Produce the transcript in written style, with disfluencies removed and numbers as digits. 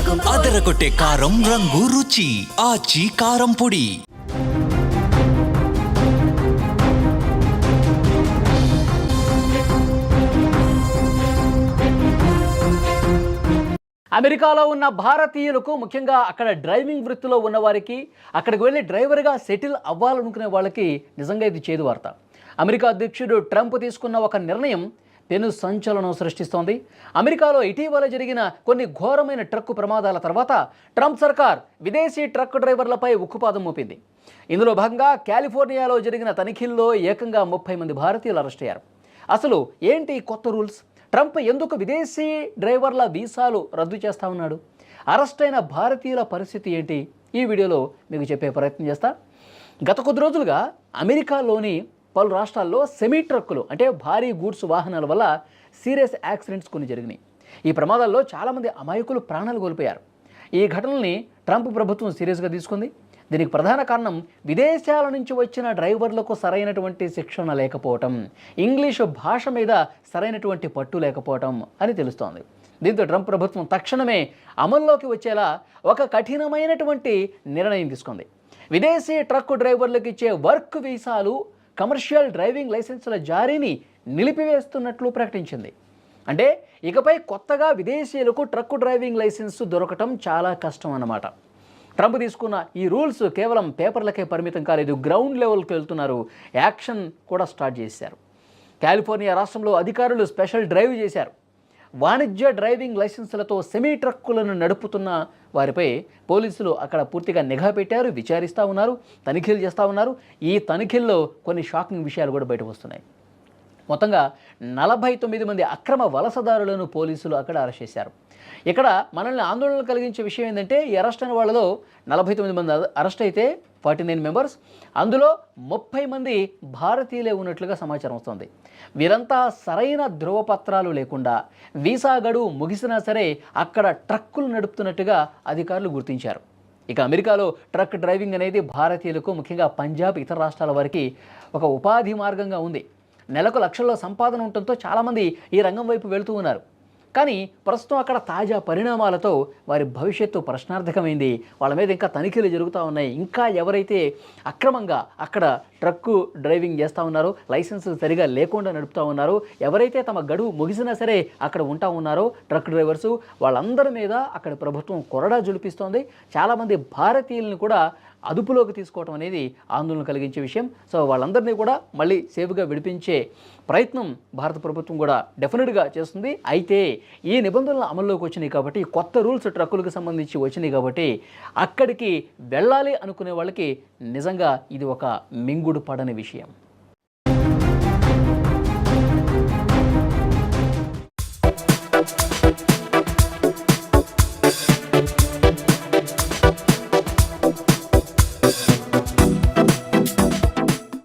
అదరగొట్టే కారం రంగు రుచి ఆచి కారం పొడి. అమెరికాలో ఉన్న భారతీయులకు, ముఖ్యంగా అక్కడ డ్రైవింగ్ వృత్తిలో ఉన్న వారికి, అక్కడికి వెళ్ళి డ్రైవర్గా సెటిల్ అవ్వాలనుకునే వాళ్ళకి నిజంగా ఇది చేదు వార్త. అమెరికా అధ్యక్షుడు ట్రంప్ తీసుకున్న ఒక నిర్ణయం పెను సంచలనం సృష్టిస్తోంది. అమెరికాలో ఇటీవల జరిగిన కొన్ని ఘోరమైన ట్రక్కు ప్రమాదాల తర్వాత ట్రంప్ సర్కార్ విదేశీ ట్రక్ డ్రైవర్లపై ఉక్కుపాదం మోపింది. ఇందులో భాగంగా కాలిఫోర్నియాలో జరిగిన తనిఖీల్లో ఏకంగా 30 మంది భారతీయులు అరెస్ట్ అయ్యారు. అసలు ఏంటి కొత్త రూల్స్? ట్రంప్ ఎందుకు విదేశీ డ్రైవర్ల వీసాలు రద్దు చేస్తా ఉన్నాడు? అరెస్ట్ అయిన భారతీయుల పరిస్థితి ఏంటి? ఈ వీడియోలో మీకు చెప్పే ప్రయత్నం చేస్తా. గత కొద్ది రోజులుగా అమెరికాలోని పలు రాష్ట్రాల్లో సెమీ ట్రక్కులు అంటే భారీ గూడ్స్ వాహనాల వల్ల సీరియస్ యాక్సిడెంట్స్ కొన్ని జరిగినాయి. ఈ ప్రమాదాల్లో చాలామంది అమాయకులు ప్రాణాలు కోల్పోయారు. ఈ ఘటనల్ని ట్రంప్ ప్రభుత్వం సీరియస్గా తీసుకుంది. దీనికి ప్రధాన కారణం విదేశాల నుంచి వచ్చిన డ్రైవర్లకు సరైనటువంటి శిక్షణ లేకపోవటం, ఇంగ్లీషు భాష మీద సరైనటువంటి పట్టు లేకపోవటం అని తెలుస్తోంది. దీంతో ట్రంప్ ప్రభుత్వం తక్షణమే అమల్లోకి వచ్చేలా ఒక కఠినమైనటువంటి నిర్ణయం తీసుకుంది. విదేశీ ట్రక్ డ్రైవర్లకు ఇచ్చే వర్క్ వీసాలు, కమర్షియల్ డ్రైవింగ్ లైసెన్సుల జారీని నిలిపివేస్తున్నట్లు ప్రకటించింది. అంటే ఇకపై కొత్తగా విదేశీయులకు ట్రక్ డ్రైవింగ్ లైసెన్స్ దొరకటం చాలా కష్టం అన్నమాట. ట్రంప్ తీసుకున్న ఈ రూల్స్ కేవలం పేపర్లకే పరిమితం కాలేదు, గ్రౌండ్ లెవెల్కి వెళ్తున్నారు. యాక్షన్ కూడా స్టార్ట్ చేశారు. కాలిఫోర్నియా రాష్ట్రంలో అధికారులు స్పెషల్ డ్రైవ్ చేశారు. వాణిజ్య డ్రైవింగ్ లైసెన్సులతో సెమీ ట్రక్కులను నడుపుతున్న వారిపై పోలీసులు అక్కడ పూర్తిగా నిఘా పెట్టారు, విచారిస్తూ ఉన్నారు, తనిఖీలు చేస్తూ ఉన్నారు. ఈ తనిఖీల్లో కొన్ని షాకింగ్ విషయాలు కూడా బయటకు వస్తున్నాయి. మొత్తంగా 49 మంది అక్రమ వలసదారులను పోలీసులు అక్కడ అరెస్ట్ చేశారు. ఇక్కడ మనల్ని ఆందోళన కలిగించే విషయం ఏంటంటే, ఈ అరెస్ట్ అయిన వాళ్ళలో 49 మంది అరెస్ట్ అయితే 49 మెంబర్స్, అందులో 30 మంది భారతీయులే ఉన్నట్లుగా సమాచారం వస్తుంది. వీరంతా సరైన ధృవపత్రాలు లేకుండా వీసా గడువు ముగిసినా సరే అక్కడ ట్రక్కులు నడుపుతున్నట్టుగా అధికారులు గుర్తించారు. ఇక అమెరికాలో ట్రక్ డ్రైవింగ్ అనేది భారతీయులకు, ముఖ్యంగా పంజాబ్, ఇతర రాష్ట్రాల వారికి ఒక ఉపాధి మార్గంగా ఉంది. నెలకు లక్షల్లో సంపాదన ఉండటంతో చాలామంది ఈ రంగం వైపు వెళుతూ ఉన్నారు. కానీ ప్రస్తుతం అక్కడ తాజా పరిణామాలతో వారి భవిష్యత్తు ప్రశ్నార్థకమైంది. వాళ్ళ మీద ఇంకా తనిఖీలు జరుగుతూ ఉన్నాయి. ఇంకా ఎవరైతే అక్రమంగా అక్కడ ట్రక్కు డ్రైవింగ్ చేస్తూ ఉన్నారో, లైసెన్స్ సరిగా లేకుండా నడుపుతూ ఉన్నారో, ఎవరైతే తమ గడువు ముగిసినా సరే అక్కడ ఉంటా ఉన్నారో ట్రక్ డ్రైవర్సు, వాళ్ళందరి మీద అక్కడ ప్రభుత్వం కొరడా జులిపిస్తోంది. చాలామంది భారతీయులను కూడా అదుపులోకి తీసుకోవడం అనేది ఆందోళన కలిగించే విషయం. సో వాళ్ళందరినీ కూడా మళ్ళీ సేఫ్గా విడిపించే ప్రయత్నం భారత ప్రభుత్వం కూడా డెఫినెట్గా చేస్తుంది. అయితే ఈ నిబంధనలు అమల్లోకి వచ్చినాయి కాబట్టి, కొత్త రూల్స్ ట్రక్కులకు సంబంధించి వచ్చినాయి కాబట్టి అక్కడికి వెళ్ళాలి అనుకునే వాళ్ళకి నిజంగా ఇది ఒక మింగుడు పడని విషయం.